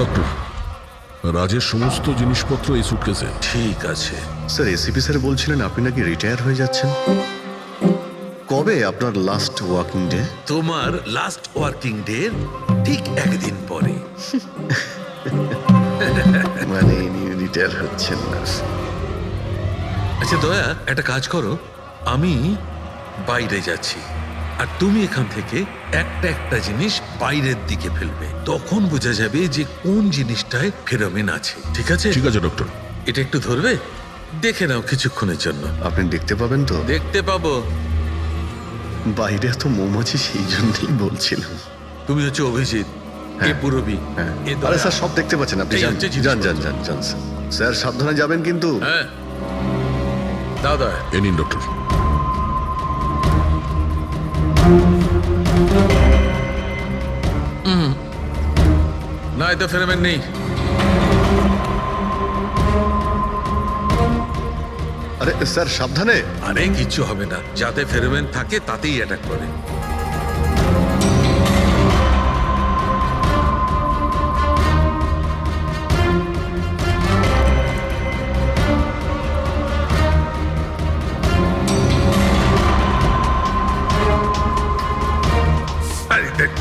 Doctor, রাজের সমস্ত জিনিসপত্র এই সুটকেসে। ঠিক আছে। স্যার এসিপি স্যার বলছিলেন আপনি নাকি রিটায়ার হয়ে যাচ্ছেন, কবে আপনার লাস্ট ওয়ার্কিং ডে? তোমার লাস্ট ওয়ার্কিং ডে ঠিক একদিন পরে। মানে ইনি রিটায়ার হচ্ছেন না? আচ্ছা দয়া, একটা কাজ করো, আমি বাইরে যাচ্ছি আর তুমি এখান থেকে একটা একটা জিনিস বাইরের দিকে ফেলবে, তখন বোঝা যাবে যে কোন জিনিসটায় ফেরোমেন আছে। ঠিক আছে? ঠিক আছে ডক্টর। এটা একটু ধরবে, দেখে নাও কিছুক্ষণের জন্য। আপনি দেখতে পাবেন তো? দেখতে পাবো। বাইরে এত মৌমাছি, সেই জন্যই বলছিলাম। তুমি হচ্ছে অভিজিৎ, এ পুরবী, হ্যাঁ। এ আরে দয়া। স্যার সব দেখতে পাচ্ছেন আপনি, এই যান হচ্ছে যান যান জিনিসপত্র। যান যান স্যার। স্যার সাবধানে যাবেন কিন্তু। হ্যাঁ দাও দয়া। এ নিন ডক্টর। না, এতে ফেরোমেন নেই। আরে স্যার সাবধানে। আরে কিচ্ছু হবে না, যাতে ফেরোমেন থাকে তাতেই অ্যাটাক করে। আরে দেখ,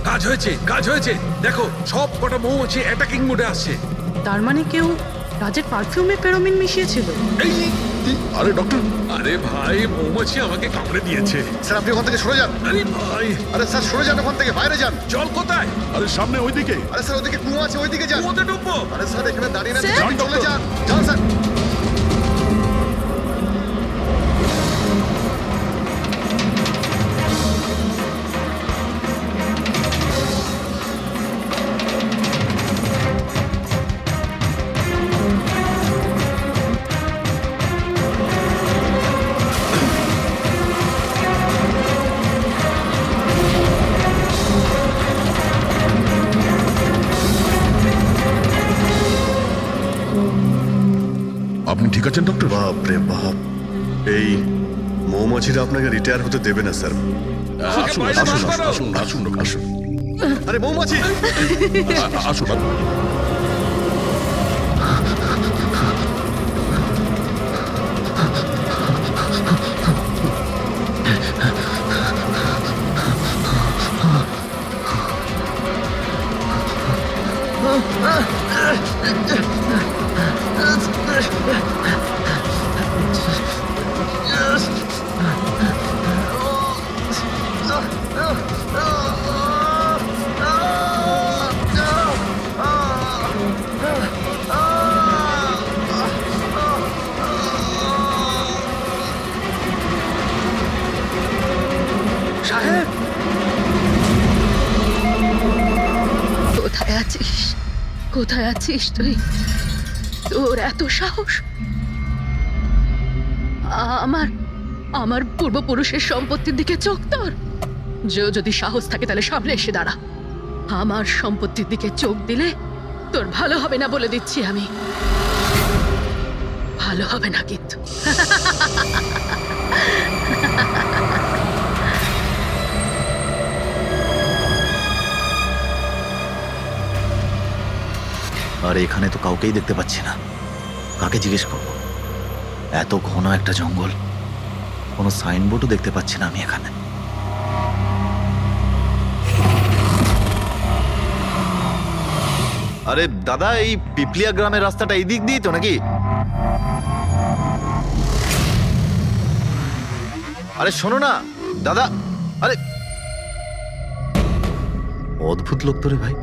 কাজ হয়েছে, কাজ হয়েছে। দেখো সব কটা মৌমাছি অ্যাটাকিং মোডে আসছে। তার মানে কেউ রাজের পারফিউমে ফেরোমিন মিশিয়েছিল। এই, আরে ডক্টর, আরে ভাই, মৌমাছি আমাকে কামড়ে দিয়েছে। স্যার আপনি ওখান থেকে সরে যান। আরে ভাই, আরে স্যার সরে যান ওখান থেকে, বাইরে যান। জল কোথায়? আরে সামনে ওইদিকে। আরে স্যার ওদিকে কুয়ো আছে, ওইদিকে যান। কুয়োতে ডুববো? আরে স্যার এখানে দাঁড়িয়ে না, স্যার? যান, চলে যান, যান স্যার। আপনি ঠিক আছেন ডক্টর? বাপ রে বাপ, এই মৌমাছিরা আপনাকে রিটায়ার হতে দেবে না স্যার। আমাকে আসুন বাইরে আসুন বার করো। আসুন আসুন ডক্টর, আসুন। আরে মৌমাছি! আসুন আসুন। সাহেব, কোথায় আছিস? কোথায় আছিস তুই? তোর এত সাহস? আমার আমার পূর্বপুরুষের সম্পত্তির দিকে চোখ তোর? যদি সাহস থাকে তাহলে সামনে এসে দাঁড়া। আমার সম্পত্তির দিকে চোখ দিলে তোর ভালো হবে না বলে দিচ্ছি আমি। ভালো হবে না কিন্তু। আর এখানে তো কাউকেই দেখতে পাচ্ছি না, কাকে জিজ্ঞেস করব? এত ঘন একটা জঙ্গল, কোনো সাইনবোর্ডও দেখতে পাচ্ছি না আমি এখানে। আরে দাদা, এই পিপলিয়া গ্রামের রাস্তাটা এই দিক দিয়ে তো নাকি? আরে শোনো না দাদা, আরে অদ্ভুত লোক তো রে ভাই।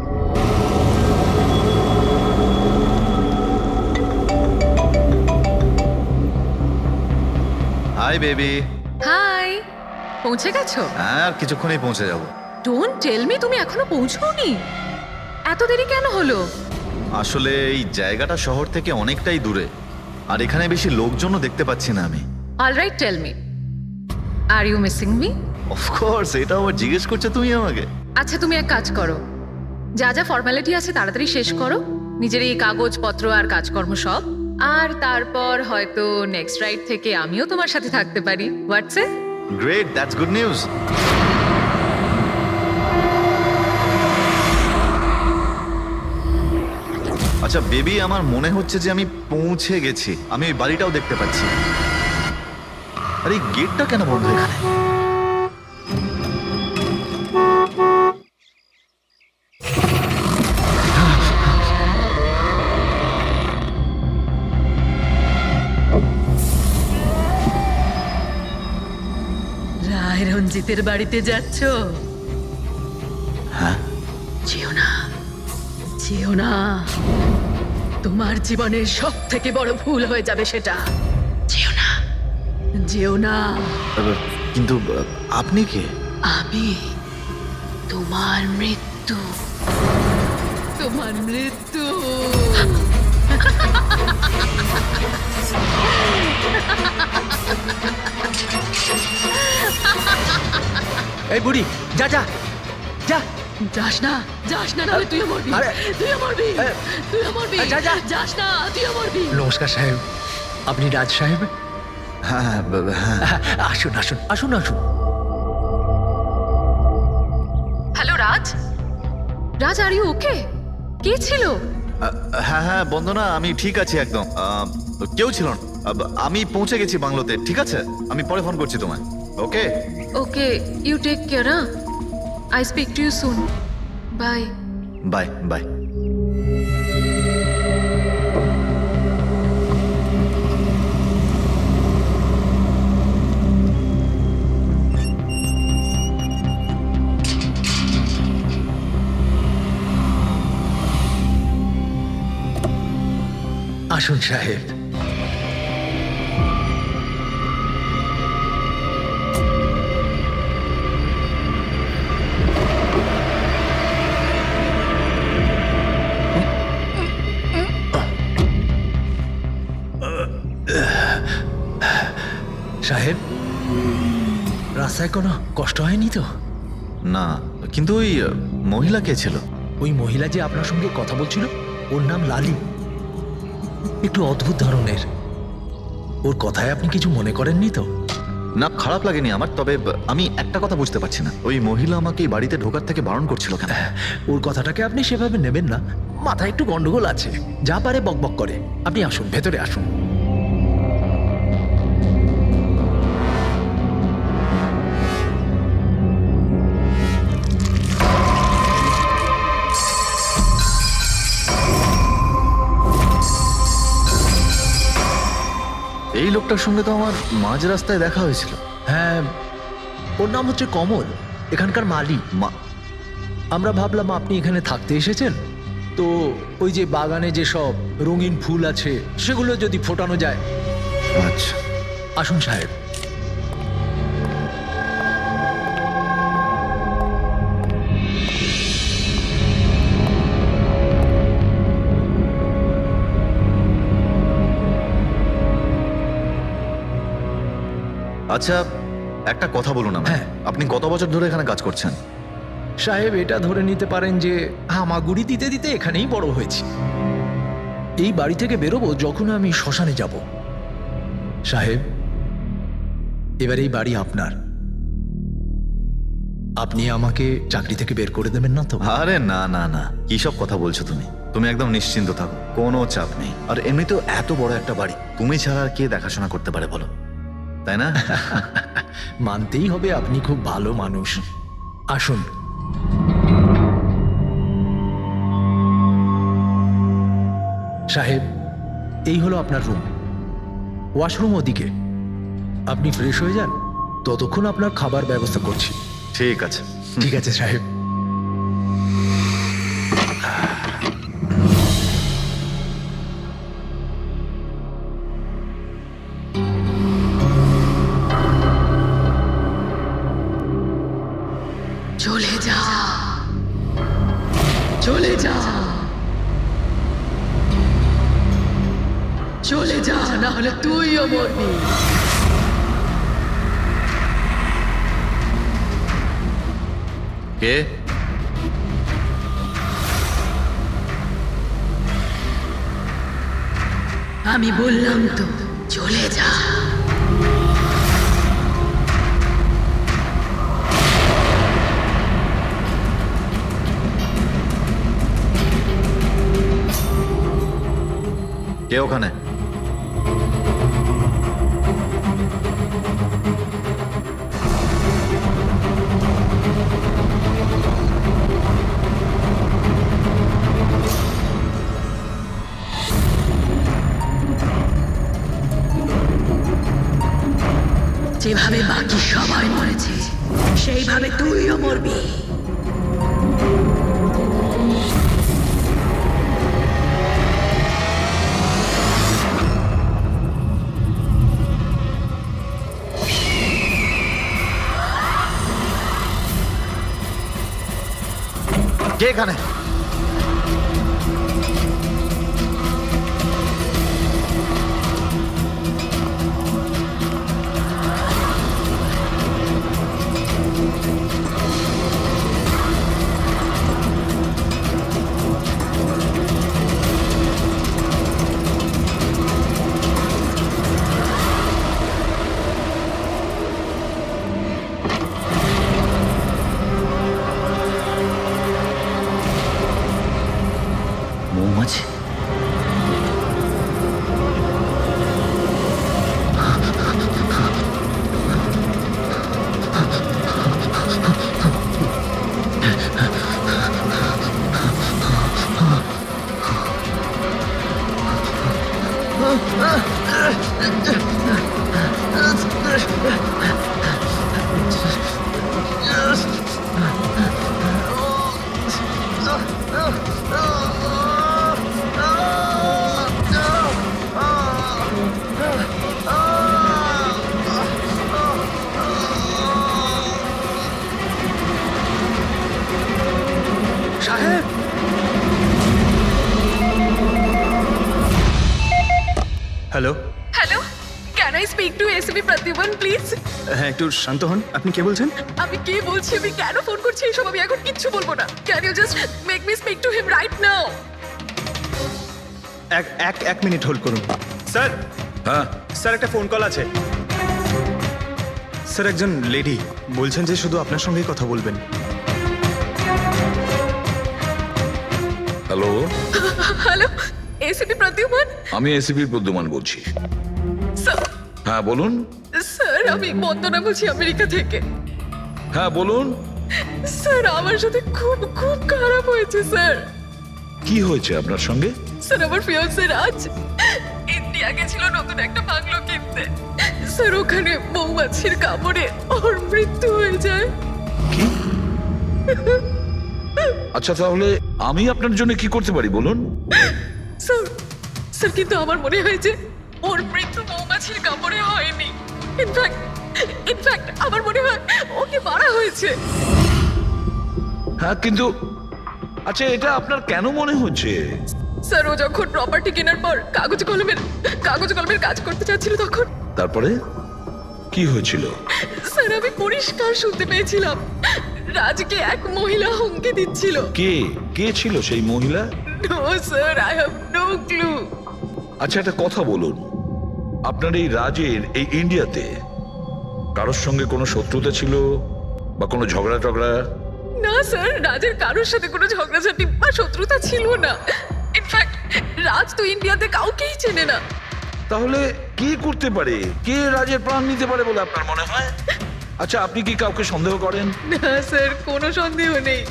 Hi baby. হাই, পৌঁছে গেছো? হ্যাঁ, আর কিছুক্ষণেই পৌঁছে যাব। ডোন্ট টেল মি তুমি এখনো পৌঁছোনি। এত দেরি কেন হলো? আসলে এই জায়গাটা শহর থেকে অনেকটাই দূরে, আর এখানে বেশি লোকজনও দেখতে পাচ্ছি না আমি। Alright, tell me, are you missing me? Of course, এটা আবার জিজ্ঞেস করছো তুমি আমাকে? আচ্ছা, তুমি এক কাজ করো, যা যা ফর্মালিটি আছে তাড়াতাড়ি শেষ করো, নিজের এই কাগজপত্র আর কাজকর্ম সব, আর তারপর হয়তো নেক্সট রাইড থেকে আমিও তোমার সাথে থাকতে পারি। WhatsApp? Great, that's good news. আচ্ছা বেবি, আমার মনে হচ্ছে যে আমি পৌঁছে গেছি। আমি ওই বাড়িটাও দেখতে পাচ্ছি। আরে এই গেটটা কেন বন্ধ এখানে? রায় রঞ্জিতের বাড়িতে যাচ্ছ? হ্যাঁ। যেও না, যেও না। তোমার জীবনের সব থেকে বড় ভুল হয়ে যাবে সেটা। যেও না, যেও না। কিন্তু আপনি কে? আমি তোমার মৃত্যু, তোমার মৃত্যু। এই বুড়ি, যা যা যা। যাস না, যাস না, নাহলে তুইও মরবি। আরে, তুইও মরবি, তুইও মরবি। যা, যা। যাস না, তুইও মরবি। নমস্কার সাহেব, আপনি রাজ সাহেব? হ্যাঁ হ্যাঁ হ্যাঁ। আসুন আসুন আসুন আসুন। Hello Raj, Raj are you okay? কে ছিল? হ্যাঁ হ্যাঁ বন্দনা, আমি ঠিক আছি একদম। কেউ ছিল না। আমি পৌঁছে গেছি বাংলোতে। ঠিক আছে, আমি পরে ফোন করছি তোমায়। Okay okay, you take care. I speak to you soon. Bye. Bye bye. আসুন সাহেব। সাহেব, রাস্তায় কোনো কষ্ট হয়নি তো? না, কিন্তু ওই মহিলা কে ছিল? ওই মহিলা যে আপনার সঙ্গে কথা বলছিল, ওর নাম লালি। একটু অদ্ভুত ধরনের। ওর কথায় আপনি কিছু মনে করেননি তো? না, খারাপ লাগেনি আমার। তবে আমি একটা কথা বুঝতে পারছি না, ওই মহিলা আমাকে এই বাড়িতে ঢোকার থেকে বারণ করছিল কেন? ওর কথাটাকে আপনি সেভাবে নেবেন না। মাথায় একটু গন্ডগোল আছে, যা পারে বকবক করে। আপনি আসুন, ভেতরে আসুন। এই লোকটার সঙ্গে তো আমার মাঝ রাস্তায় দেখা হয়েছিল। হ্যাঁ, ওর নাম হচ্ছে কমল, এখানকার মালি। আমরা ভাবলাম আপনি এখানে থাকতে এসেছেন, তো ওই যে বাগানে যে সব রঙিন ফুল আছে সেগুলো যদি ফোটানো যায়। আচ্ছা, আসুন সাহেব। আচ্ছা একটা কথা বলুন আমায়। হ্যাঁ। আপনি কত বছর ধরে এখানে কাজ করছেন? সাহেব, এটা ধরে নিতে পারেন যে হামাগুড়ি দিতে দিতে এখানেই বড় হয়েছি। এই বাড়ি থেকে বেরোবো যখন আমি শ্মশানে যাব। সাহেব, এবার এই বাড়ি আপনার। আপনি আমাকে চাকরি থেকে বের করে দেবেন না তো? আরে না না না, কি সব কথা বলছো তুমি? তুমি একদম নিশ্চিন্ত থাকো, কোনো চাপ নেই। আর এমনিতেও এত বড় একটা বাড়ি তুমি ছাড়া আর কে দেখাশোনা করতে পারে বলো, তাই না? মানতেই হবে আপনি খুব ভালো মানুষ। আসুন। সাহেব, এই হলো আপনার রুম। ওয়াশরুম ওদিকে। আপনি ফ্রেশ হয়ে যান, ততক্ষণ আপনার খাবার ব্যবস্থা করছি। ঠিক আছে। ঠিক আছে সাহেব। চলে যা, চলে যা, চলে যা, না হলে তুইও মরবি। কে? আমি বললাম তো চলে যা। কে ওখানে? যেভাবে বাকি সবাই মরেছে সেইভাবে তুইও মরবি। কে এখানে? মৌমাছি? সাহেব! Hello, hello, can I speak to SB Pratiman please? হ্যাঁ একটু শান্ত হন। আপনি কে বলছেন? আমি কি বলছি, আমি কেন ফোন করছি এইসব আমি এখন কিচ্ছু বলবো না। Can you just make me speak to him right now? এক মিনিট হোল্ড করুন। স্যার, হ্যাঁ, স্যার একটা ফোন কল আছে। স্যার একজন লেডি বলছেন যে শুধু আপনার সঙ্গেই কথা বলবেন। Hello, hello, SB Pratiman? আমি এসিপি প্রদ্যুমান বলছি। স্যার, হ্যাঁ বলুন। স্যার আমি বন্দনা বলছি আমেরিকা থেকে। হ্যাঁ বলুন, স্যার আমার সাথে খুব খুব খারাপ হয়েছে স্যার। কি হয়েছে আপনার সঙ্গে? স্যার আমার ফিয়ান্সে রাজ ইন্ডিয়া গেছিল নতুন একটা বাংলো কিনতে। স্যার ওখানে মৌমাছির কামড়ে ওর মৃত্যু হয়ে যায়। আচ্ছা তাহলে আমি আপনার জন্য কি করতে পারি বলুন? স্যার, স্যার কিন্তু আমার মনে হয় যে ওর মৃত্যু মৌমাছির কামড়ে হয়নি। ইনফ্যাক্ট আমার মনে হয় ওকে মারা হয়েছে। হ্যাঁ কিন্তু আচ্ছা এটা আপনার কেন মনে হচ্ছে? স্যার ও যখন প্রপার্টি কেনার পর কাগজ কলমের কাজ করতে চাচ্ছিল তখন তারপরে কি হয়েছিল? স্যার আমি পরিষ্কার শুনতে পেয়েছিলাম রাজকে এক মহিলা হুমকি দিচ্ছিল। কে কে ছিল সেই মহিলা? No sir, I have no clue. আচ্ছা একটা কথা বলুন, আপনার এই রাজের এই ইন্ডিয়াতে কারোর সঙ্গে কোনো শত্রুতা ছিল বা কোনো ঝগড়া টগড়া? না স্যার, রাজের কারোর সাথে কোনো ঝগড়াঝাটি বা শত্রুতা ছিল না। ইনফ্যাক্ট রাজ তো ইন্ডিয়াতে কাউকেই চেনে না। তাহলে কি করতে পারে, কে রাজের প্রাণ নিতে পারে বলে আপনার মনে হয়? আচ্ছা আপনি কি কাউকে সন্দেহ করেন? না স্যার, কোনো সন্দেহ নেই।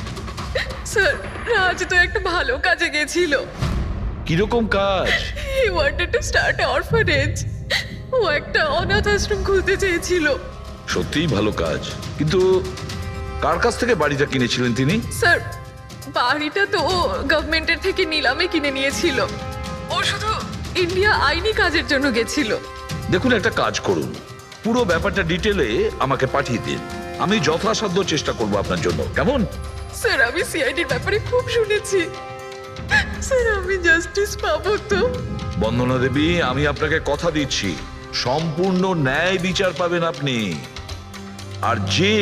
স্যার রাজ তো একটা ভালো কাজে গেছিল। কিরকম কাজ? He wanted to start a orphanage. ও একটা অনাথ আশ্রম খুলতে চেয়েছিল। সত্যিই ভালো কাজ, কিন্তু কার কাছ থেকে বাড়িটা কিনেছিলেন তিনি? স্যার বাড়িটা তো ও গভর্নমেন্টের থেকে নিলামে কিনে নিয়েছিল। ও শুধু ইন্ডিয়া আইনি কাজের জন্য গেছিল। দেখুন একটা কাজ করুন, পুরো ব্যাপারটা ডিটেলে আমাকে পাঠিয়ে দিন, আমি যথাসাধ্য চেষ্টা করব আপনার জন্য, কেমন? স্যার আমি সিআইডির ব্যাপারে খুব শুনেছি। স্যার আমি জাস্টিস পাবো তো? বন্দনা দেবী, আমি আপনাকে কথা দিচ্ছি সম্পূর্ণ ন্যায় বিচার পাবেন আপনি। আর যে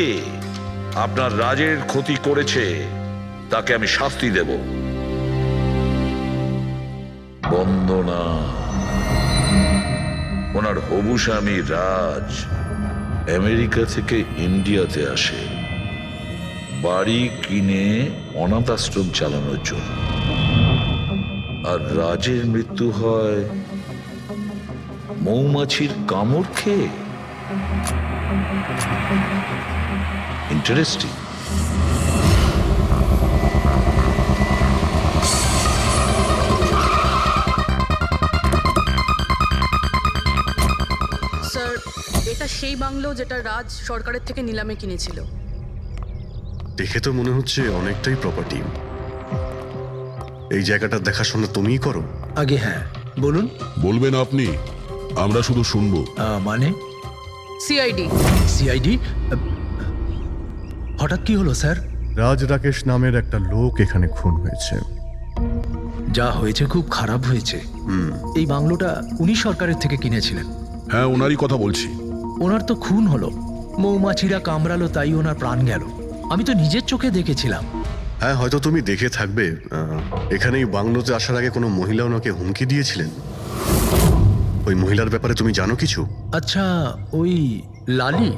আপনার রাজের ক্ষতি করেছে তাকে আমি শাস্তি দেব। বন্দনা। ওনার হবু স্বামী রাজ আমেরিকা থেকে ইন্ডিয়াতে আসে বাড়ি কিনে অনাথ আশ্রম চালানোর জন্য। আর রাজের মৃত্যু হয় মৌমাছির কামড় খেয়ে। ইন্টারেস্টিং। স্যার, এটা সেই বাংলো যেটা রাজ সরকারের থেকে নিলামে কিনেছিল। দেখে তো মনে হচ্ছে অনেকটাই প্রপার্টি। এই জায়গাটার দেখাশোনা তুমিই করো? আগে হ্যাঁ, বলুন। বলবেন আপনি, আমরা শুধু শুনবো। মানে সিআইডি। সিআইডি? হঠাৎ কি হলো স্যার? রাজ রাকেশ নামের একটা লোক এখানে খুন হয়েছে। যা হয়েছে খুব খারাপ হয়েছে। এই বাংলোটা উনি সরকারের থেকে কিনেছিলেন। হ্যাঁ, ওনারই কথা বলছি। ওনার তো খুন হলো, মৌমাছিরা কামড়ালো, তাই ওনার প্রাণ গেল। আমি তো নিজের চোখে দেখেছিলাম। হ্যাঁ, হয়তো তুমি দেখে থাকবে। এখানে এই বাংলোতে আসার আগে কোনো মহিলা ওনাকে হুমকি দিয়েছিলেন। ওই মহিলার ব্যাপারে তুমি জানো কিছু? আচ্ছা, ওই লালি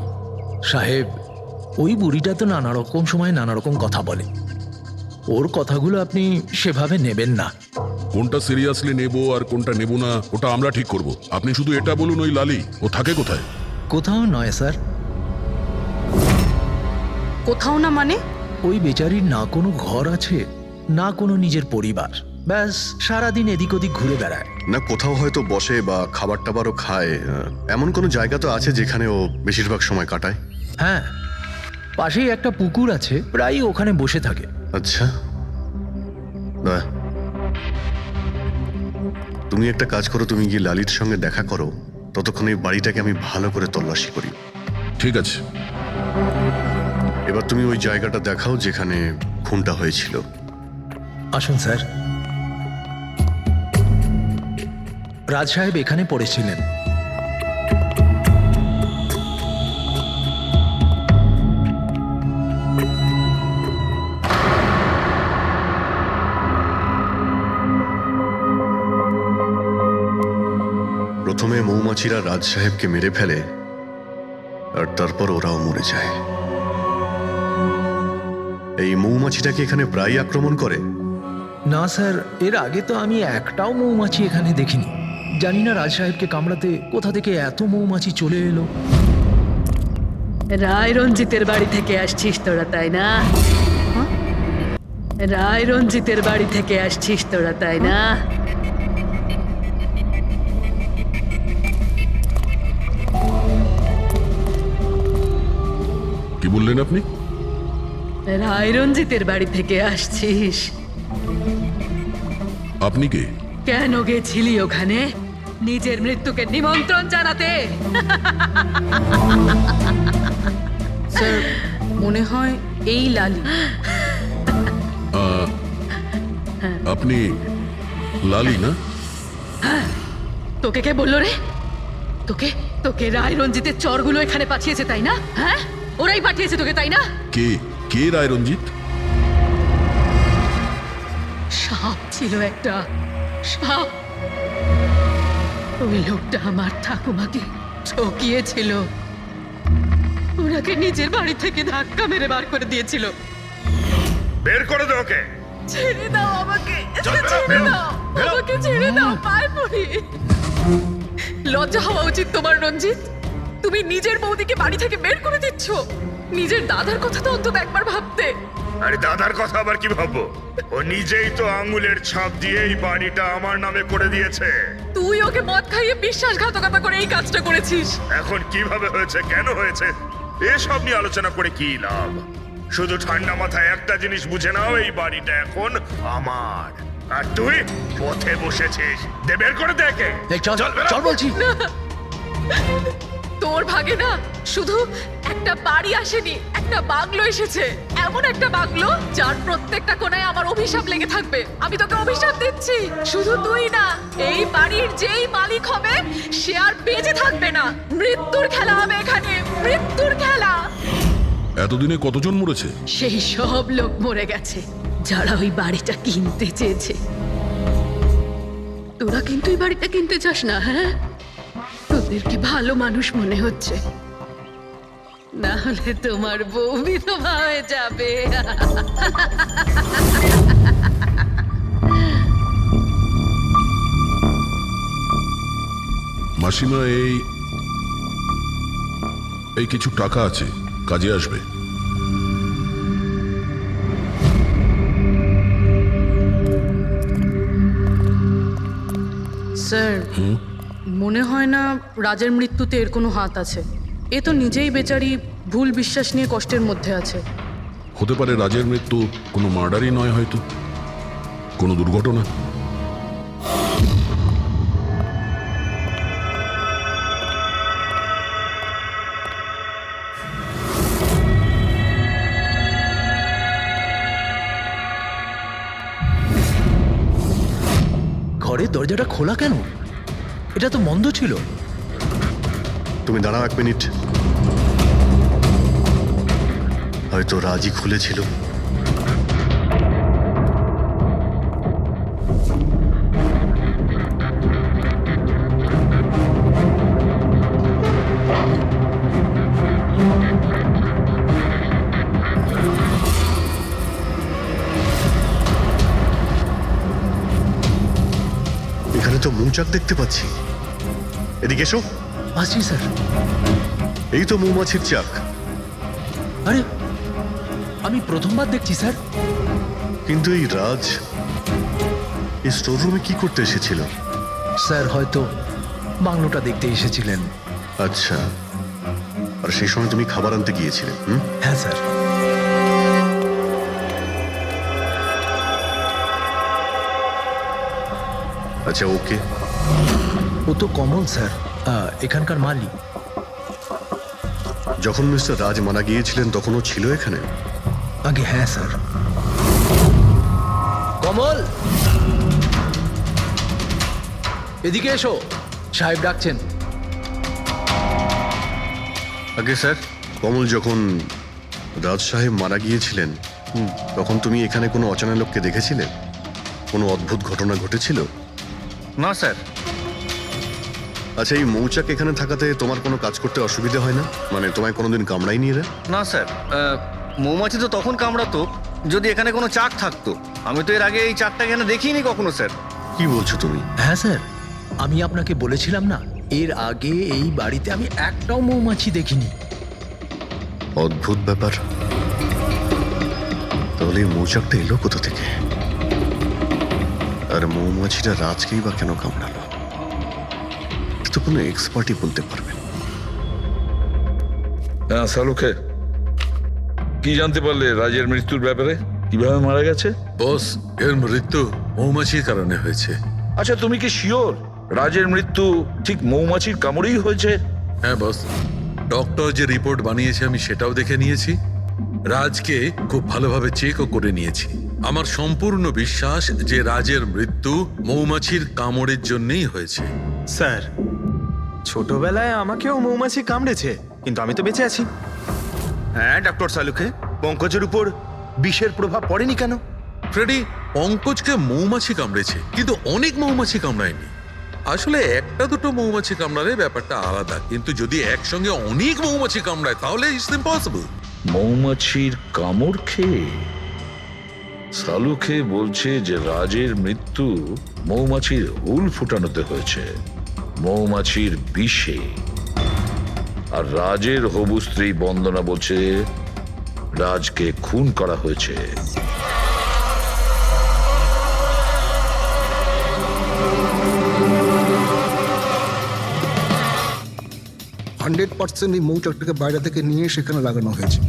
সাহেব, ওই বুড়িটা তো নানা রকম সময় নানা রকম কথা বলে। ওর কথাগুলো আপনি সেভাবে নেবেন না। কোনটা সিরিয়াসলি নেব আর কোনটা নেব না ওটা আমরা ঠিক করব। আপনি শুধু এটা বলুন, ওই লালি ও থাকে কোথায়? কোথাও নয় স্যার। কোথাও না মানে? ওই বেচারির না কোনো ঘর আছে, না কোনো নিজের পরিবার। ব্যাস সারাদিন এদিক ওদিক ঘুরে বেড়ায়। না কোথাও হয়তো বসে বা খাবার টাবারও খায়, এমন কোনো জায়গা তো আছে যেখানে ও বেশিরভাগ সময় কাটায়? হ্যাঁ, পাশেই একটা পুকুর আছে, প্রায়ই ওখানে বসে থাকে। আচ্ছা, বাহ। তুমি একটা কাজ করো, তুমি গিয়ে লালির সঙ্গে দেখা করো। ততক্ষণ এই বাড়িটাকে আমি ভালো করে তল্লাশি করি। ঠিক আছে। এবার তুমি ওই জায়গাটা দেখাও যেখানে খুনটা হয়েছিল। আসুন স্যার। রাজ সাহেব এখানে পড়েছিলেন। প্রথমে মৌমাছিরা রাজ সাহেবকে মেরে ফেলে, আর তারপর ওরাও মরে যায়। এই মৌমাছিটাকে এখানে প্রায় আক্রমণ করে? না স্যার, এর আগে তো আমি একটাও মৌমাছি এখানে দেখিনি। জানি না রাজ সাহেবকে কামড়াতে কোথা থেকে এত মৌমাছি চলে এলো। রায় রঞ্জিতের বাড়ি থেকে আসছিস তোরা, তাই না? রায় রঞ্জিতের বাড়ি থেকে আসছিস তোরা, তাই না? কি বললেন আপনি? রায় রঞ্জিতের বাড়ি থেকে আসছিস? আপনি কে? কেন গেছিলি ওখানে? নিজের মৃত্যুকে নিমন্ত্রণ জানাতে? স্যার, মনে হয় এই লালি। আপনি লালি না? তোকে কে বললো রে? তোকে তোকে রায় রঞ্জিতের চরগুলো এখানে পাঠিয়েছে, তাই না? হ্যাঁ, ওরাই পাঠিয়েছে তোকে, তাই না? কে কে রায় রঞ্জিত? সাপ ছিল একটা, সাপ। ওই লোকটা আমার ঠাকুমাকে ঠকিয়েছিল। ওনাকে নিজের বাড়ি থেকে ধাক্কা মেরে বার করে দিয়েছিল। বের করে দে ওকে। ছেড়ে দাও আমাকে, ছেড়ে দাও আমাকে, ছেড়ে দাও, পায়ে পড়ি। লজ্জা হওয়া উচিত তোমার রঞ্জিত। তুমি নিজের বৌদিকে বাড়ি থেকে বের করে দিচ্ছ। নিজের দাদার কথা তো অন্তত একবার ভাবতে। আরে দাদার কথা আবার কি ভাববো? ও নিজেই তো আঙ্গুলের ছাপ দিয়ে এই বাড়িটা আমার নামে করে দিয়েছে। তুই ওকে মদ খাইয়ে বিশ্বাসঘাতকতা করে এই কাজটা করেছিস। এখন কিভাবে হয়েছে, কেন হয়েছে, এসব নিয়ে আলোচনা করে কি লাভ? শুধু ঠান্ডা মাথায় একটা জিনিস বুঝে নাও, এই বাড়িটা এখন আমার। আর তুই পথে বসেছিস। দে বের করে দেখে। চল চল বলছি। তোর ভাগে না শুধু একটা বাড়ি আসেনি, একটা বাংলো এসেছে। এমন একটা বাংলো যার প্রত্যেকটা কোণায় আমার অভিশাপ লেগে থাকবে। আমি তোকে অভিশাপ দিচ্ছি। শুধু তুই না, এই বাড়ির যেই মালিক হবে সে আর বেঁচে থাকবে না। মৃত্যুর খেলা হবে এখানে, মৃত্যুর খেলা। এতদিনে কতজন মরেছে? সেই সব লোক মরে গেছে যারা ওই বাড়িটা কিনতে চেয়েছে। তোরা কিন্তু এই বাড়িটা কিনতে চাস না, হ্যাঁ? তো ওদেরকে ভালো মানুষ মনে হচ্ছে, না হলে তোমার বউ বিধবা হয়ে যাবে। মাসিমা, এই কিছু টাকা আছে, কাজে আসবে। স্যার, মনে হয় না রাজের মৃত্যুতে এর কোনো হাত আছে। এ তো নিজেই বেচারি ভুল বিশ্বাস নিয়ে কষ্টের মধ্যে আছে। হতে পারে রাজের মৃত্যু কোনো মার্ডারই নয়, হয়তো কোনো দুর্ঘটনা। ঘরের দরজাটা খোলা কেন? এটা তো বন্ধ ছিল। তুমি দাঁড়াও 1 মিনিট। হয়তো রাজি খুলেছিল। এখানে তো মৌচাক দেখতে পাচ্ছি। এদিকে এসো। আসছি স্যার। এই তো মৌমাছির চাক। আরে, আমি প্রথমবার দেখছি স্যার। কিন্তু এই রাজ এই স্টোর রুমে কি করতে এসেছিল? স্যার হয়তো বাংলোটা দেখতে এসেছিলেন। আচ্ছা, আর সেই সময় তুমি খাবার আনতে গিয়েছিলে? হ্যাঁ স্যার। আচ্ছা, ওকে। ও তো কমল স্যার, এখানকার মালিক। যখন মিস্টার রাজ মারা গিয়েছিলেন তখন ও ছিল এখানে? আগে হ্যাঁ স্যার। কমল, এদিকে এসো, সাহেব ডাকছেন। আগে স্যার, কমল, যখন রাজ সাহেব মারা গিয়েছিলেন তখন তুমি এখানে কোনো অচেনা লোককে দেখেছিলে? কোনো অদ্ভুত ঘটনা ঘটেছিল? না স্যার। আচ্ছা, এই মৌচাক এখানে থাকাতে তোমার কোনো কাজ করতে অসুবিধা হয় না? মানে তোমায় কোনোদিন কামড়ায়নি এরা? না স্যার, মৌমাছি তো তখন কামড়াতো যদি এখানে কোনো চাক থাকতো। আমি তো এর আগে এই চাকটা এখানে দেখিনি কখনো স্যার। কি বলছো তুমি? হ্যাঁ স্যার, আমি আপনাকে বলেছিলাম না, এর আগে এই বাড়িতে আমি একটাও মৌমাছি দেখিনি। অদ্ভুত ব্যাপার। তাহলে এই মৌচাকটা এলো কোথা থেকে? আর মৌমাছিটা রাজকেই বা কেন কামড়ালো? তো কোনো এক্সপার্টই বলতে পারবে। হ্যাঁ সালুখে, কি জানতে পারলে রাজের মৃত্যুর ব্যাপারে? কিভাবে মারা গেছে? বস, এর মৃত্যু মৌমাছির কারণে হয়েছে। আচ্ছা, তুমি কি শিওর রাজের মৃত্যু ঠিক মৌমাছির কামড়েই হয়েছে? হ্যাঁ বস, ডক্টর যে রিপোর্ট বানিয়েছে আমি সেটাও দেখে নিয়েছি। রাজকে খুব ভালোভাবে চেকও করে নিয়েছি। আমার সম্পূর্ণ বিশ্বাস যে রাজের মৃত্যু মৌমাছির কামড়ের জন্যই হয়েছে। স্যার, ছোটবেলায় আমাকেও মৌমাছি কামড়েছে, কিন্তু আমি তো বেঁচে আছি। হ্যাঁ ডক্টর সালুখে, পঙ্কজের উপর বিষের প্রভাব পড়েনি কেন? ফ্রেডি, পঙ্কজকে মৌমাছি কামড়েছে, কিন্তু অনেক মৌমাছি কামড়ায়নি। আসলে একটা দুটো মৌমাছি কামড়ালে ব্যাপারটা আলাদা, কিন্তু যদি একসঙ্গে অনেক মৌমাছি কামড়ায় তাহলে ইটস ইম্পসিবল। মৌমাছির কামড় খেয়ে? সালুখে বলছে যে রাজের মৃত্যু মৌমাছির হুল ফুটানোতে হয়েছে, মৌমাছির বিষে। আর রাজের হবু স্ত্রী বন্দনা বলছে রাজকে খুন করা হয়েছে। 100% এই মৌচাকটাকে বাইরে থেকে নিয়ে সেখানে লাগানো হয়েছে।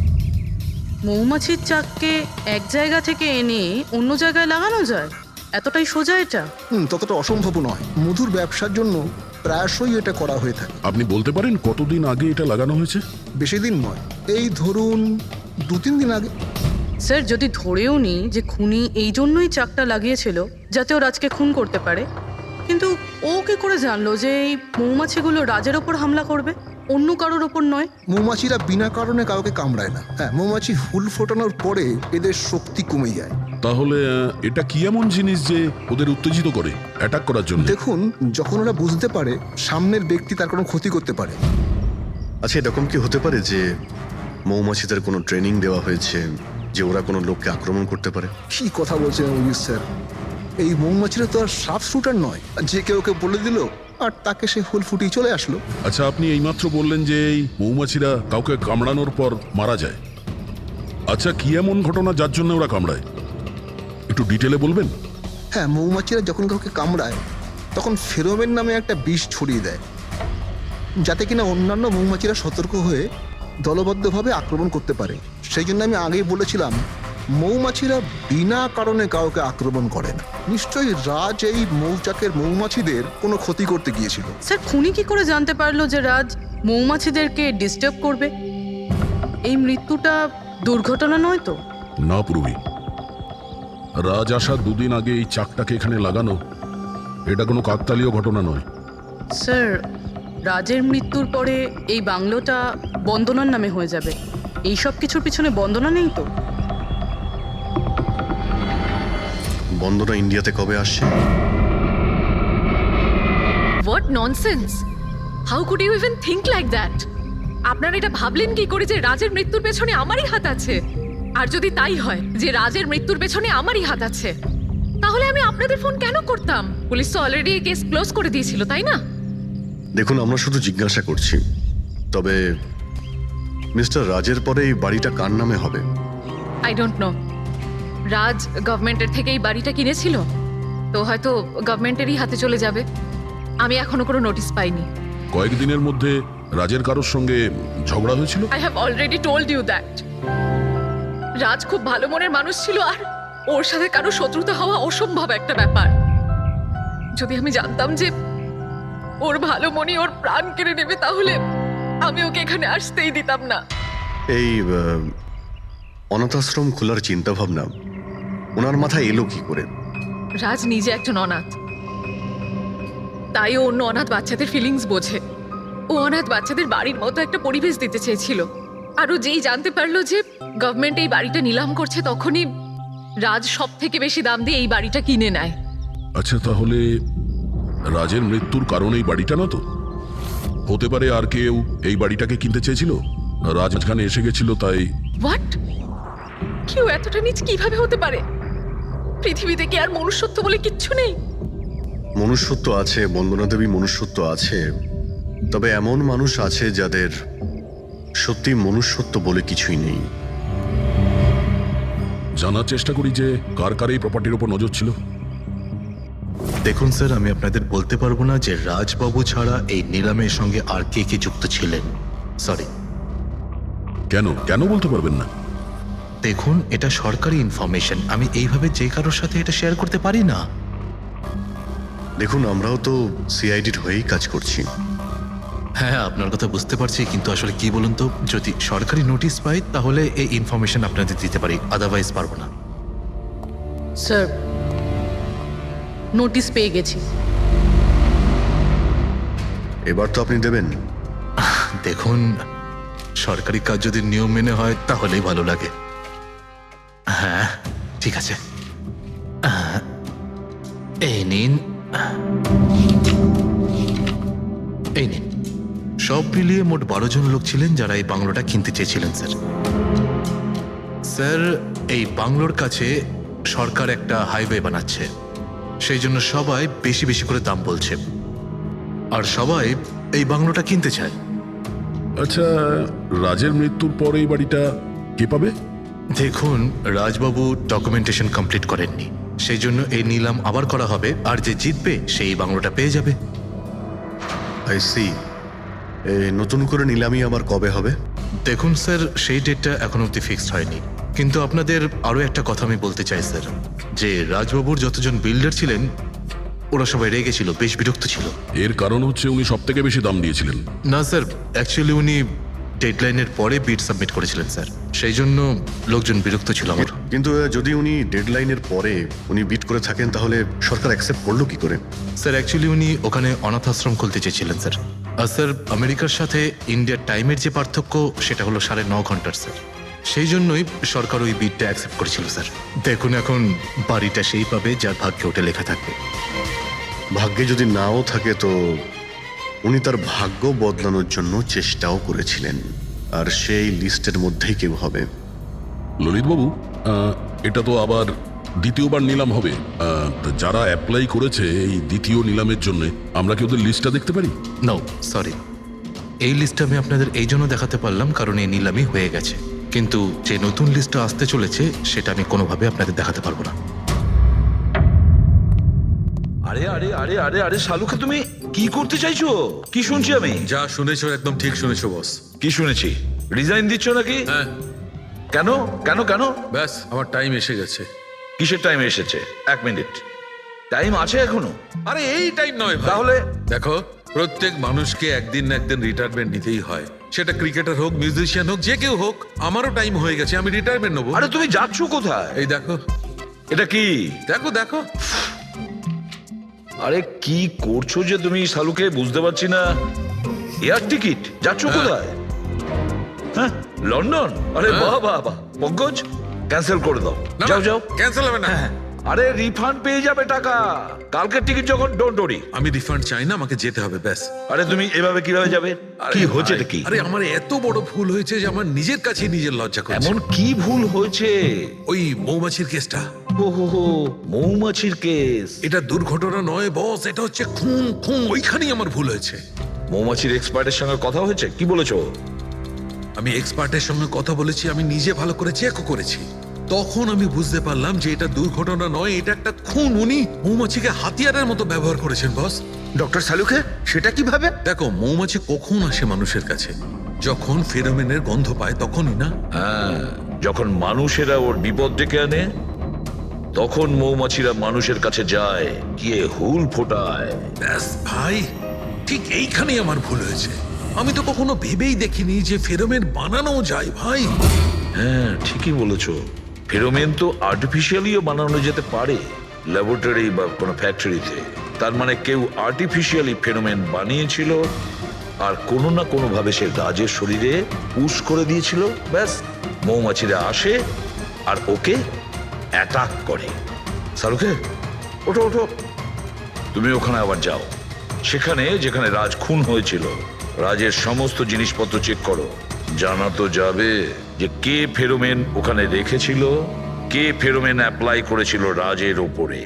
মৌমাছির চাককে এক জায়গা থেকে এনে অন্য জায়গায় লাগানো যায়? এতটাই সোজা এটা? ততটা অসম্ভব নয়। মধুর ব্যবসার জন্য প্রায়শই এটা করা হয়ে থাকে। আপনি বলতে পারেন কতদিন আগে এটা লাগানো হয়েছে? বেশি দিন নয়, এই ধরুন 2-3 দিন আগে। স্যার, যদি ধরেও নি যে খুনি এই জন্যই চাকটা লাগিয়েছিল যাতে ও রাজকে খুন করতে পারে, কিন্তু ও কি করে জানলো যে এই মৌমাছিগুলো রাজের ওপর হামলা করবে, অন্য কারোর ওপর নয়? মৌমাছিরা বিনা কারণে কাউকে কামড়ায় না। হ্যাঁ, মৌমাছি হুল ফোটানোর পরে এদের শক্তি কমে যায়। তাহলে এটা কি এমন জিনিস যে ওদের উত্তেজিত করে অ্যাটাক করার জন্য? দেখুন, যখন ওরা বুঝতে পারে সামনের ব্যক্তি তার কোনো ক্ষতি করতে পারে। আচ্ছা, এরকম কি হতে পারে যে মৌমাছিদের কোনো ট্রেনিং দেওয়া হয়েছে যে ওরা কোনো লোককে আক্রমণ করতে পারে? কি কথা বলছেন অভিজিৎ স্যার? এই মৌমাছিরা তো আর সাফ শুটার নয় যে কেউ ওকে বলে দিল আর তাকে সে ফুল ফুটিয়ে চলে আসলো। আচ্ছা, আপনি এইমাত্র বললেন যে এই মৌমাছিরা কাউকে কামড়ানোর পর মারা যায়। আচ্ছা, কি এমন ঘটনা যার জন্য ওরা কামড়ায়, একটু ডিটেলে বলবেন? হ্যাঁ, মৌমাছিরা যখন কাউকে কামড়ায় তখন ফেরোমেন নামে একটা বিষ ছড়িয়ে দেয়, যাতে কিনা অন্যান্য মৌমাছিরা সতর্ক হয়ে দলবদ্ধভাবে আক্রমণ করতে পারে। সেই জন্য আমি আগেই বলেছিলাম মৌমাছিরা বিনা কারণে কাউকে আক্রমণ করে না। নিশ্চয়ই রাজ এই মৌচাকের মৌমাছিদের কোনো ক্ষতি করতে গিয়েছিল। স্যার, খুনি কি করে জানতে পারলো যে রাজ মৌমাছিদেরকে ডিস্টার্ব করবে? এই মৃত্যুটা দুর্ঘটনা নয় তো? না পূর্বী, রাজ আসার দুদিন আগে এই চাকটাকে এখানে লাগানো এটা কোনো কাকতালীয় ঘটনা নয়। স্যার, রাজের মৃত্যুর পরে এই বাংলোটা বন্দনার নামে হয়ে যাবে। এই সব কিছুর পিছনে বন্দনা নেই তো? বন্দনা ইন্ডিয়াতে কবে আসছে? What nonsense! How could you even think like that? আপনারা এটা ভাবলেন কি করে যে রাজের মৃত্যুর পেছনে আমারই হাত আছে? আর যদি তাই হয় যে রাজের মৃত্যুর পেছনে আমারই হাত আছে, তাহলে আমি আপনাদের ফোন কেন করতাম? পুলিশ তো অলরেডি কেস ক্লোজ করে দিয়েছিল, তাই না? দেখুন, আমরা শুধু জিজ্ঞাসা করছি। তবে মিস্টার রাজের পরে এই বাড়িটা কার নামে হবে? I don't know. রাজ গভর্নমেন্টের থেকে এই বাড়িটা কিনেছিল, তো হয়তো গভর্নমেন্টেরই হাতে চলে যাবে। আমি এখনো কোনো নোটিশ পাইনি। কয়েকদিনের মধ্যে রাজের কারোর সঙ্গে ঝগড়া হয়েছিল? I have already told you that. Raj খুব ভালো মনের মানুষ ছিল, আর ওর সাথে কারো শত্রুতা হওয়া অসম্ভব একটা ব্যাপার। যদি আমি জানতাম যে ওর ভালো মনই ওর প্রাণ কেড়ে নেবে, তাহলে আমি ওকে এখানে আসতেই দিতাম না। এই অনাথাশ্রম খোলার চিন্তা ভাবনা ওনার মাথায় এলো কি করে? রাজ নিজে একজন অনাথ, তাই ও অন্য অনাথ বাচ্চাদের ফিলিংস বোঝে। ও অনাথ বাচ্চাদের বাড়ির মতো একটা পরিবেশ দিতে চেয়েছিল। আর ও যেই জানতে পারলো যে গভর্নমেন্ট এই বাড়িটা নিলাম করছে, তখনই রাজ সব থেকে বেশি দাম দিয়ে এই বাড়িটা কিনে নেয়। আচ্ছা, তাহলে রাজের মৃত্যুর কারণ এই বাড়িটা না তো? হতে পারে আর কেউ এই বাড়িটাকে কিনতে চেয়েছিল, রাজ এখানে এসে গেছিল তাই। হোয়াট? কেউ এতটা নিচ কিভাবে হতে পারে? পৃথিবীতে কি আর মনুষ্যত্ব বলে কিচ্ছু নেই? মনুষ্যত্ব আছে, বন্দনা দেবী, মনুষ্যত্ব আছে। তবে এমন মানুষ আছে যাদের সত্যি মনুষ্যত্ব বলে কিছুই নেই। জানার চেষ্টা করি যে কার কার এই প্রপার্টির উপর নজর ছিল। দেখুন স্যার, আমি আপনাদের বলতে পারবো না যে রাজবাবু ছাড়া এই নিলামের সঙ্গে আর কে কে যুক্ত ছিলেন। সরি। কেন কেন বলতে পারবেন না? দেখুন, এটা সরকারি ইনফরমেশন, আমি এইভাবে যে কারোর সাথে এটা শেয়ার করতে পারি না। দেখুন, আমরাও তো সিআইডির হয়েই কাজ করছি। হ্যাঁ, আপনার কথা বুঝতে পারছি, কিন্তু আসলে কি বলুন তো, যদি সরকারি নোটিশ পাই তাহলে এই ইনফরমেশন আপনাদের দিতে পারি, আদারওয়াইজ পারবো না। স্যার, নোটিশ পেয়ে গেছি। এবার তো আপনি দেবেন। দেখুন, সরকারি কাজ যদি নিয়ম মেনে হয় তাহলেই ভালো লাগে। হ্যাঁ, ঠিক আছে। এই নিন, এই নিন। সব মিলিয়ে মোট 12 জন লোক ছিলেন যারা এই বাংলোটা কিনতে চেয়েছিলেন স্যার। স্যার, এই বাংলোর কাছে সরকার একটা হাইওয়ে বানাচ্ছে, সেই জন্য সবাই বেশি বেশি করে দাম বলছে, আর সবাই এই বাংলোটা কিনতে চায়। আচ্ছা, রাজের মৃত্যুর পর এই বাড়িটা কে পাবে? দেখুন, রাজবাবু ডকুমেন্টেশন কমপ্লিট করেননি, সেই জন্য এই নিলাম আবার করা হবে, আর যে জিতবে সেই বাংলোটা পেয়ে যাবে। I see. নতুন করে নিলামি আবার কবে হবে? দেখুন স্যার, সেই ডেটটা এখনো অব্দি ফিক্সড হয়নি, কিন্তু আপনাদের আরো একটা কথা আমি বলতে চাই স্যার, যে রাজবাবুর যতজন বিল্ডার ছিলেন ওরা সবাই রেগে ছিল, বেশ বিরক্ত ছিল। এর কারণ হচ্ছে উনি সব থেকে বেশি দাম দিয়েছিলেন। না স্যার, অ্যাকচুয়ালি উনি ডেডলাইনের পরে বিড সাবমিট করেছিলেন স্যার, সেই জন্য লোকজন বিরক্ত ছিল আমার। কিন্তু যদি উনি ডেডলাইনের পরে উনি বিট করে থাকেন তাহলে সরকার অ্যাকসেপ্ট করলো কি করে? স্যার, অ্যাকচুয়ালি উনি ওখানে অনাথ আশ্রম খুলতে চেয়েছিলেন স্যার। আর স্যার, আমেরিকার সাথে ইন্ডিয়ার টাইমের যে পার্থক্য সেটা হলো 9.5 ঘন্টার স্যার। সেই জন্যই সরকার ওই বিডটা অ্যাকসেপ্ট করেছিল স্যার। দেখুন এখন বাড়িটা সেই পাবে যার ভাগ্যে ওটা লেখা থাকবে। ভাগ্যে যদি নাও থাকে তো উনি তার ভাগ্য বদলানোর জন্য চেষ্টাও করেছিলেন, আর সেই লিস্টের মধ্যেই কেউ হবে। ললিতবাবু, এটা তো আবার দ্বিতীয়বার নিলাম হবে। তা যারা অ্যাপ্লাই করেছে এই দ্বিতীয় নিলামের জন্য, আমরা কি ওদের লিস্টটা দেখতে পারি? নো সরি, এই লিস্টটা আমি আপনাদের এই জন্য দেখাতে পারলাম কারণ এই নিলামই হয়ে গেছে, কিন্তু যে নতুন লিস্টটা আসতে চলেছে সেটা আমি কোনোভাবে আপনাদের দেখাতে পারবো না। আরে আরে আরে আরে আরে শালুকে, তুমি কি করতে চাইছো? কি শুনছি আমি? যা শুনেছো একদম ঠিক শুনেছো বস। কি শুনেছি? রিজাইন দিচ্ছ নাকি? হ্যাঁ। কেন কেন কেন? ব্যাস আমার টাইম এসে গেছে। কিসের টাইম এসেছে? 1 মিনিট, টাইম আছে এখনো? আরে এই টাইম নয় ভাই। তাহলে দেখো, প্রত্যেক মানুষকে একদিন না একদিন রিটায়ারমেন্ট নিতেই হয়, সেটা ক্রিকেটার হোক, মিউজিশিয়ান হোক, যে কেউ হোক। আমারও টাইম হয়ে গেছে, আমি রিটায়ারমেন্ট নেবো। আরে তুমি যাচ্ছ কোথায়? এই দেখো, এটা কি? দেখো দেখো। আরে কি করছো যে তুমি শালুকে, বুঝতে পারছি না। এয়ার টিকিট, যাচ্ছ কোথায়? হ্যাঁ, লন্ডন? আরে বাহ বাহ বাহ। পঙ্কজ, ক্যান্সেল করে দাও, যাও যাও। ক্যান্সেল হবে না। আরে রিফান্ড পেয়ে যাবে টাকা, কালকের টিকিট যখন, ডোন্ট ওরি। আমি রিফান্ড চাই না, আমাকে যেতে হবে ব্যাস। আরে তুমি এভাবে কিভাবে যাবে? কি হচ্ছে এটা কি? আরে আমার এত বড় ভুল হয়েছে যে আমার নিজের কাছে নিজের লজ্জা করছে। এমন কি ভুল হয়েছে? ওই মৌমাছির কেসটা। ও হো হো, মৌমাছির কেস। এটা দুর্ঘটনা নয় বস, এটা হচ্ছে খুন। খুন, ওইখানেই আমার ভুল হয়েছে। মৌমাছির এক্সপার্টের সঙ্গে কথা হয়েছে? কি বলেছো? আমি এক্সপার্টের সঙ্গে কথা বলেছি, আমি নিজে ভালো করে চেকও করেছি। তখন আমি বুঝতে পারলাম যে এটা দুর্ঘটনা নয়, এটা একটা খুন। উনি মৌমাছিকে হাতিয়ারের মতো ব্যবহার করেছেন বস। ডক্টর শালুকে, সেটা কিভাবে? দেখো, মৌমাছি কখন আসে মানুষের কাছে? যখন ফেরোমেনের গন্ধ পায় তখনই না? হ্যাঁ, যখন মানুষেরা ওর বিপদ ডেকে আনে তখন মৌমাছিরা মানুষের কাছে যায়, গিয়ে হুল ফোটায়। ব্যাস ভাই, ঠিক এইখানেই আমার ভুল হয়েছে। আমি তো কখনো ভেবেই দেখিনি যে ফেরোমেন বানানো যায় ভাই। হ্যাঁ, ঠিকই বলেছো। ফেরোমেন তো আর্টিফিশিয়ালিও বানানো যেতে পারে, ল্যাবরেটরি বা কোনো ফ্যাক্টরিতে। তার মানে কেউ আর্টিফিশিয়ালি ফেরোমেন বানিয়েছিল, আর কোনো না কোনো ভাবে সে রাজের শরীরে পুশ করে দিয়েছিল। ব্যাস, মৌমাছিরা আসে আর ওকে অ্যাটাক করে। শালুকে, ওঠো ওঠো, তুমি ওখানে আবার যাও, সেখানে যেখানে রাজ খুন হয়েছিল রাজের সমস্ত জিনিসপত্র চেক করো। জানা তো যাবে যে কে ফেরোমেন ওখানে রেখেছিল, কে ফেরোমেন অ্যাপ্লাই করেছিল রাজের ওপরে।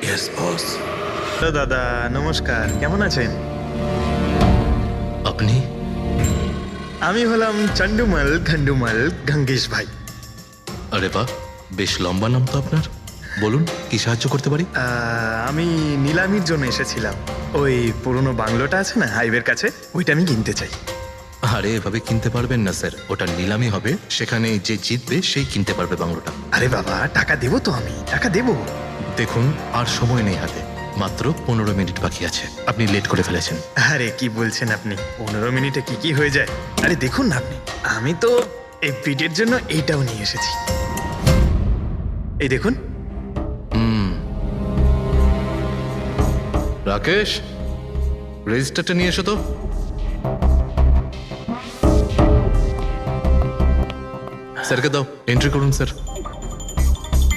Yes boss. দাদা নমস্কার, কেমন আছেন? আপনি? আমি হলাম চন্ডুমাল খন্ডুমাল গঙ্গেশ ভাই। আরে বাহ, বেশ লম্বা নাম তো আপনার। বলুন, কি সাহায্য করতে পারি? আমি নিলামির জন্য এসেছিলাম। ওই পুরনো বাংলোটা আছে না হাইওয়ের কাছে, ওইটা আমি কিনতে চাই। আরে এভাবে কিনতে পারবেন না স্যার, ওটা নিলামি হবে, সেখানে যে জিতবে সেই কিনতে পারবে বাংলোটা। আরে বাবা, টাকা দেবো তো, আমি টাকা দেবো। দেখুন, আর সময় নেই হাতে, মাত্র 15 মিনিট বাকি আছে। আপনি লেট করে ফেলেছেন। আরে কি বলছেন আপনি? 15 মিনিটে কি কি হয়ে যায়? আরে দেখুন না আপনি, আমি তো এই পিটের জন্য এইটাও নিয়ে এসেছি। এই দেখুন। রাকেশ, রেজিস্টারটা নিয়ে এসো তো। স্যারকে দাও, এন্ট্রি করুন স্যার।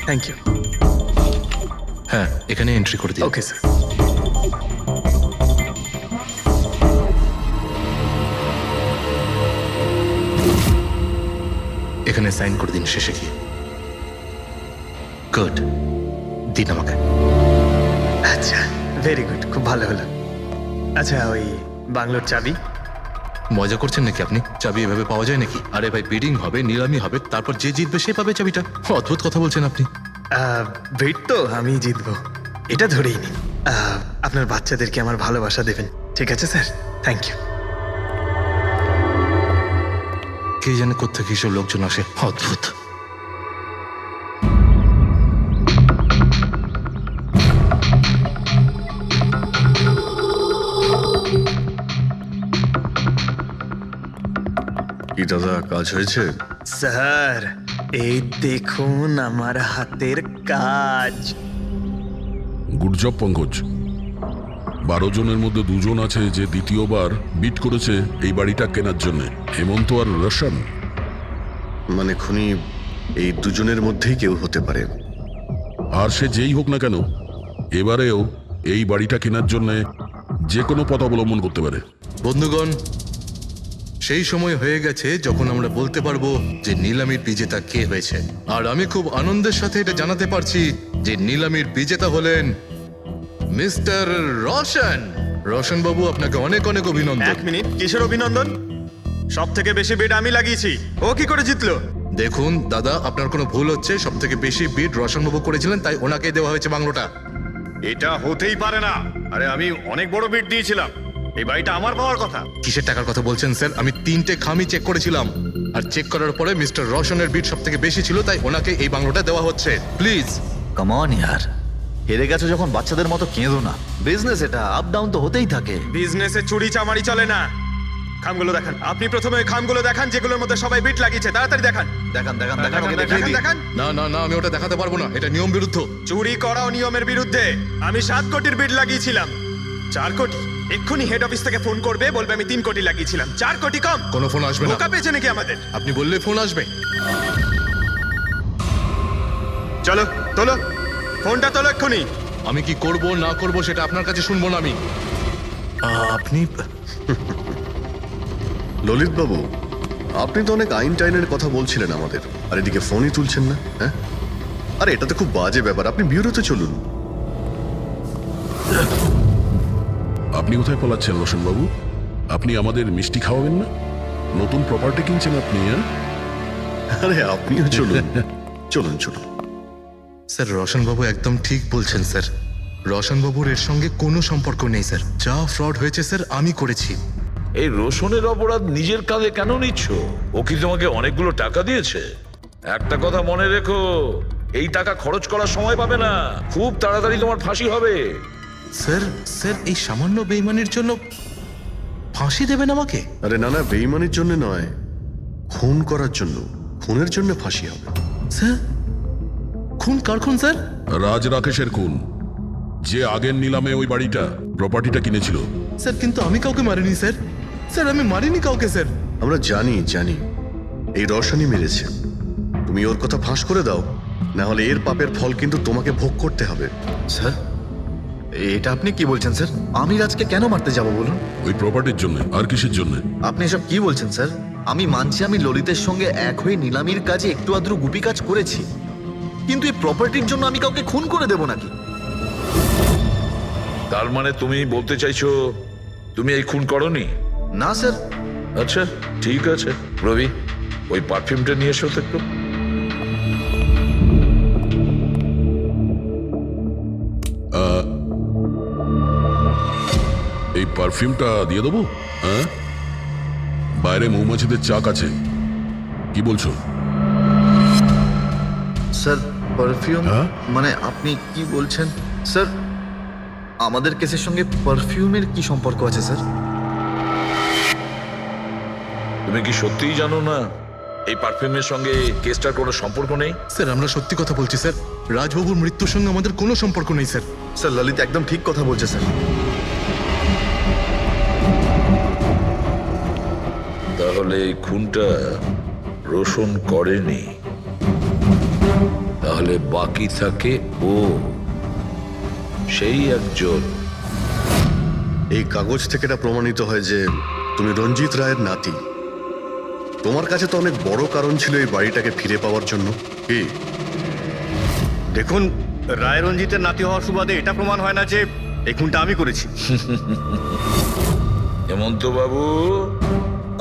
Thank you. হ্যাঁ, এখানে এন্ট্রি করে দিন। Okay sir. এখানে সাইন করে দিন শেষে গিয়ে। গুড, দিন আমাকে। আচ্ছা, ভেরি গুড, খুব ভালো হলো। আচ্ছা, ওই বাংলোর চাবি? মজা করছেন নাকি আপনি? চাবি এভাবে পাওয়া যায় নাকি? আরে ভাই, বিডিং হবে, নিলামি হবে, তারপর যে জিতবে সে পাবে চাবিটা। অদ্ভুত কথা বলছেন আপনি। ভেট তো আমি জিতবো, এটা ধরেই নিন। আপনার বাচ্চাদেরকে আমার ভালোবাসা দেবেন, ঠিক আছে স্যার? Thank you. কে জানে কোত্থেকে এসব লোকজন আসে, অদ্ভুত। কি দাদা, কাজ হয়েছে? স্যার, এই দেখুন আমার হাতের কাজ। Good job Pankaj. 12 জনের মধ্যে 2 জন আছে যে দ্বিতীয়বার বিট করেছে এই বাড়িটা কেনার জন্য, হেমন্ত আর রোশন। মানে খুনি এই দুজনের মধ্যেই কেউ হতে পারে। আর সে যেই হোক না কেন, এবারেও এই বাড়িটা কেনার জন্য যে কোনো পথ অবলম্বন করতে পারে। বন্ধুগণ, সেই সময় হয়ে গেছে যখন আমরা বলতে পারবো যে নিলামির বিজেতা কে হয়েছে। আর আমি খুব আনন্দের সাথে এটা জানাতে পারছি যে নিলামির বিজেতা হলেন মিস্টার রোশন। রোশন বাবু, আপনাকে অনেক অনেক অভিনন্দন। 1 মিনিট, কিসের অভিনন্দন? সব থেকে বেশি বিড আমি লাগিয়েছি, ও কি করে জিতলো? দেখুন দাদা, আপনার কোনো ভুল হচ্ছে। সব থেকে বেশি বিড রোশন বাবু করেছিলেন, তাই ওনাকে দেওয়া হয়েছে বাংলোটা। এটা হতেই পারে না। আরে আমি অনেক বড় বিট দিয়েছিলাম, এই বাড়িটা আমার পাওয়ার কথা। কিসের টাকার কথা বলছেন স্যার? আমি 3টে খামি চেক করেছিলাম, আর চেক করার পরে মিস্টার রোশনের বিড সব থেকে বেশি ছিল, তাই ওনাকে এই বাংলোটা দেওয়া হচ্ছে। প্লিজ। কাম অন ইয়ার, হেরে গেছো যখন বাচ্চাদের মতো কেঁদো না। বিজনেস এটা, আপ ডাউন তো হতেই থাকে। বিজনেসে চুরি চামারি চলে না। খামগুলো দেখান। আপনি প্রথমে ওই খামগুলো দেখান যেগুলোর মধ্যে সবাই বিট লাগিয়েছে। তাড়াতাড়ি দেখান। দেখান দেখান দেখান, দেখান, ওকে দেখান, দেখিয়ে দিন। দেখান। না না না, আমি ওটা দেখাতে পারবো না, এটা নিয়ম বিরুদ্ধ। চুরি করাও নিয়মের বিরুদ্ধে। আমি 7 কোটির বিড লাগিয়েছিলাম। 4 কোটি। এক্ষুনি হেড অফিস থেকে ফোন করবে, বলবে আমি 3 কোটি লাগিয়েছিলাম। 4 কোটি কম। কোনো ফোন আসবে না। বোকা পেয়েছে নাকি আমাদের? আপনি বললে ফোন আসবে। চলো তোলো, ফোনটা তোলো এক্ষুনি। আমি কি করব না করব সেটা আপনার কাছে শুনবো না আমি। আপনি ললিত বাবু, আপনি তো অনেক আইন টাইনের কথা বলছিলেন আমাদের, আর এদিকে ফোনই তুলছেন না। হ্যাঁ, আরে এটা তো খুব বাজে ব্যাপার। আপনি বিউরোতে চলুন। আপনি কোথায় পলাচ্ছেন রোশন বাবু? আপনি আমাদের মিষ্টি খাওয়াবেন না? নতুন প্রপার্টি কিনছেন আপনি, হ্যাঁ? আরে আপনিও চলুন, চলুন চলুন। স্যার, রোশন বাবু একদম ঠিক বলছেন স্যার। রোশন বাবুর এর সঙ্গে কোনো সম্পর্ক নেই স্যার। যা ফ্রড হয়েছে স্যার আমি করেছি। এই রোশনের অপরাধ নিজের কাঁধে কেন নিচ্ছ? ও কি তোমাকে অনেকগুলো টাকা দিয়েছে? একটা কথা মনে রেখো, এই টাকা খরচ করার সময় পাবে না। খুব তাড়াতাড়ি তোমার ফাঁসি হবে। স্যার স্যার, এই সামান্য বেইমানির জন্য ফাঁসি দেবেন আমাকে? আরে না না, বেইমানির জন্য নয়, খুন করার জন্য। খুনের জন্য ফাঁসি হবে। স্যার, খুন কার খুন স্যার? রাজ রাকেশের খুন, যে আগের নিলামে ওই বাড়িটা প্রপার্টিটা কিনেছিল। স্যার, কিন্তু আমি কাউকে মারিনি স্যার। স্যার, আমি মারিনি কাউকে স্যার। আমরা জানি জানি এই রোশনই মেরেছে। তুমি ওর কথা ফাঁস করে দাও, না হলে এর পাপের ফল কিন্তু তোমাকে ভোগ করতে হবে। স্যার, এটা আপনি কি বলছেন স্যার? আমি রাজকে কেন মারতে যাব বলুন? ওই প্রপার্টির জন্য। আর কিসের জন্য? আপনি এসব কি বলছেন স্যার? আমি মানছি আমি ললিতের সঙ্গে এক হয়ে নিলামির কাজে একটু আদ্র গুপি কাজ করেছি, কিন্তু এই প্রপার্টির জন্য আমি কাউকে খুন করে দেব নাকি? তার মানে তুমি বলতে চাইছো তুমি এই খুন করনি? না স্যার। আচ্ছা ঠিক আছে, রবি ওই পারফিউমটা নিয়ে এসো তো একটু। এই পারফিউমটা দিয়ে দেবো? হ্যাঁ, বাইরে মৌমাছিদের চাক আছে, কি বলছো? স্যার, পারফিউম হ্যাঁ? মানে আপনি কি বলছেন? স্যার, আমাদের কেসের সঙ্গে পারফিউমের কি সম্পর্ক আছে স্যার? তুমি কি সত্যিই জানো না এই পারফিউমের সঙ্গে কেসটার কোনো সম্পর্ক নেই? স্যার, আমরা সত্যি কথা বলছি স্যার। রাজবাবুর মৃত্যুর সঙ্গে আমাদের কোনো সম্পর্ক নেই স্যার। স্যার, ললিত একদম ঠিক কথা বলছে স্যার। তাহলে এই খুনটা রোশন করেনি, তাহলে বাকি থাকে ও, সেই একজন। এই কাগজ থেকে এটা প্রমাণিত হয় যে তুমি রঞ্জিত রায়ের নাতি। তোমার কাছে তো অনেক বড় কারণ ছিল এই বাড়িটাকে ফিরে পাওয়ার জন্য। কি দেখুন, রায় রঞ্জিতের নাতি হওয়ার সুবাদে এটা প্রমাণ হয় না যে এই খুনটা আমি করেছি। হেমন্ত বাবু,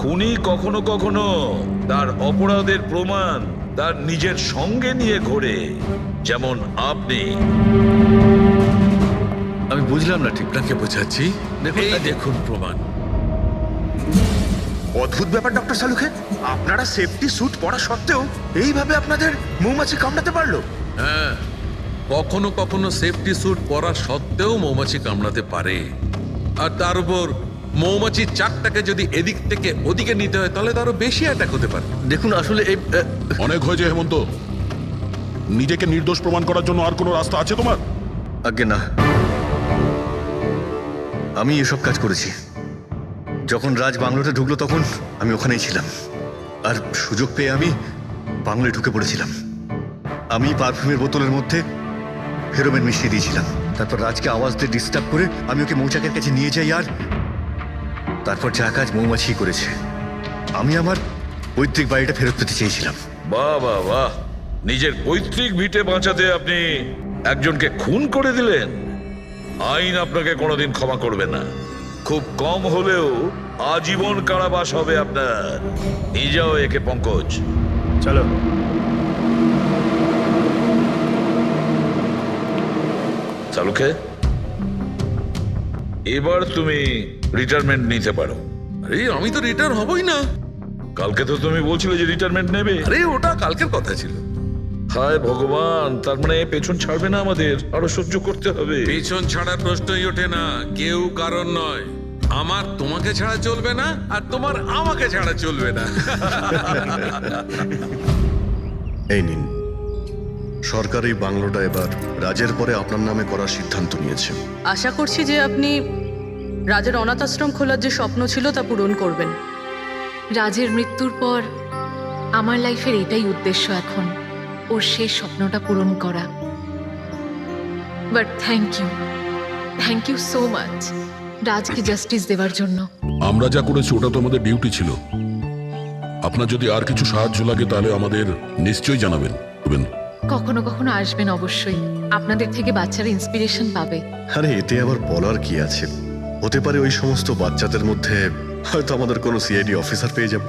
খুনি কখনো কখনো তার অপরাধের প্রমাণ তার নিজের সঙ্গে নিয়ে ঘোরে, যেমন আপনি। আমি বুঝলাম না ঠিক। আপনাকে বোঝাচ্ছি, এই দেখুন প্রমাণ। অদ্ভুত ব্যাপার ডক্টর সালুখে, আপনারা সেফটি স্যুট পরা সত্ত্বেও এইভাবে আপনাদের মৌমাছি কামড়াতে পারলো? হ্যাঁ, কখনো কখনো সেফটি স্যুট পরা সত্ত্বেও মৌমাছি কামড়াতে পারে। আর তার উপর মৌমাছির চাকটাকে যদি এদিক থেকে ওদিকে নিতে হয় তাহলে তো আরো বেশি অ্যাটাক হতে পারে। দেখুন, আসলে এই অনেক হয়েছে হেমন্ত। নিজেকে নির্দোষ প্রমাণ করার জন্য আর কোনো রাস্তা আছে তোমার? আগে না। আমি এসব কাজ করেছি। যখন রাজ বাংলোতে ঢুকলো তখন আমি ওখানেই ছিলাম, আর সুযোগ পেয়ে আমি বাংলোয় ঢুকে পড়েছিলাম। আমি পারফিউমের বোতলের মধ্যে ফেরোমেন মিশিয়ে দিয়েছিলাম। তারপর রাজকে আওয়াজ দিয়ে ডিস্টার্ব করে আমি ওকে মৌচাকের কাছে নিয়ে যাই, আর তারপর যা কাজ মৌমাছি করেছে। আমি আমার পৈতৃক বাড়িটা ফেরত পেতে চেয়েছিলাম। বাহ বাহ বাহ, নিজের পৈতৃক ভিটে বাঁচাতে আপনি একজনকে খুন করে দিলেন। আইন আপনাকে কোনোদিন ক্ষমা করবে না। খুব কম হলেও আজীবন কারাবাস হবে আপনার। নিয়ে যাও একে পঙ্কজ। চলো। চালুকে, এবার তুমি রিটায়ারমেন্ট নিতে পারো। আরে আমি তো রিটায়ার হবই না। কালকে তো তুমি বলছিলে যে রিটায়ারমেন্ট নেবে। আরে ওটা কালকের কথা ছিল। হায় ভগবান, তার মানে পেছন ছাড়বে না, আমাদের আরো সহ্য করতে হবে। পেছন ছাড়ার প্রশ্নই ওঠে না, কেউ কারণ নয়। আমার তোমাকে ছাড়া চলবে না, আর তোমার আমাকে ছাড়া চলবে না। এই নিন, সরকার এই বাংলোটা এবার রাজের পরে আপনার নামে করার সিদ্ধান্ত নিয়েছে। আশা করছি যে আপনি রাজের অনাথ আশ্রম খোলার যে স্বপ্ন ছিল তা পূরণ করবেন। রাজের মৃত্যুর পর আমার লাইফের এটাই উদ্দেশ্য এখন, ওর শেষ স্বপ্নটা পূরণ করা। But thank you so much রাজকে জাস্টিস দেওয়ার জন্য। আমরা যা করেছি ওটা তো আমাদের ডিউটি ছিল। আপনার যদি আর কিছু সাহায্য লাগে তাহলে আমাদের নিশ্চয়ই জানাবেন। কখনো কখনো আসবেন অবশ্যই, আপনাদের থেকে বাচ্চারা ইন্সপিরেশন পাবে। আরে এতে আবার বলার কি আছে? হতে পারে ওই সমস্ত বাচ্চাদের মধ্যে হয়তো আমাদের কোনো সিআইডি অফিসার পেয়ে যাব।